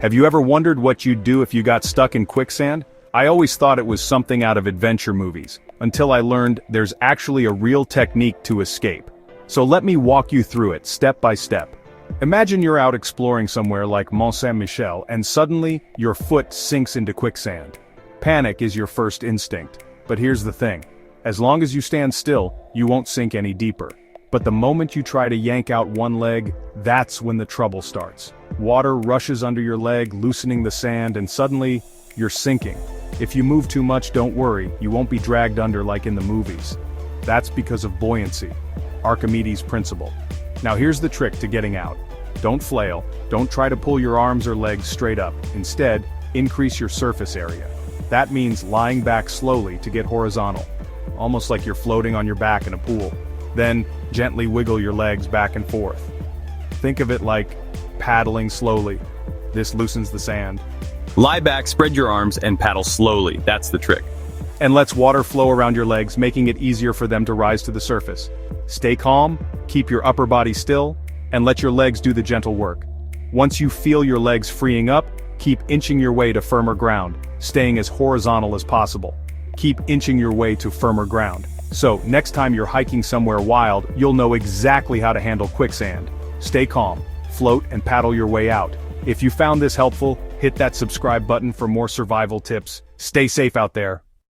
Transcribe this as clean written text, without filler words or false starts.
Have you ever wondered what you'd do if you got stuck in quicksand? I always thought it was something out of adventure movies, until I learned there's actually a real technique to escape. So let me walk you through it step by step. Imagine you're out exploring somewhere like Mont-Saint-Michel and suddenly your foot sinks into quicksand. Panic is your first instinct, but here's the thing. As long as you stand still, you won't sink any deeper. But the moment you try to yank out one leg, that's when the trouble starts. Water rushes under your leg, loosening the sand, and suddenly, you're sinking. If you move too much, don't worry, you won't be dragged under like in the movies. That's because of buoyancy, Archimedes' principle. Now here's the trick to getting out. Don't flail, don't try to pull your arms or legs straight up. Instead, increase your surface area. That means lying back slowly to get horizontal, almost like you're floating on your back in a pool. Then, gently wiggle your legs back and forth. Think of it like paddling slowly. This loosens the sand. Lie back, spread your arms, and paddle slowly. That's the trick. And lets water flow around your legs, making it easier for them to rise to the surface. Stay calm, keep your upper body still, and let your legs do the gentle work. Once you feel your legs freeing up, keep inching your way to firmer ground, staying as horizontal as possible. Keep inching your way to firmer ground. So, next time you're hiking somewhere wild, you'll know exactly how to handle quicksand. Stay calm, float, and paddle your way out. If you found this helpful, hit that subscribe button for more survival tips. Stay safe out there.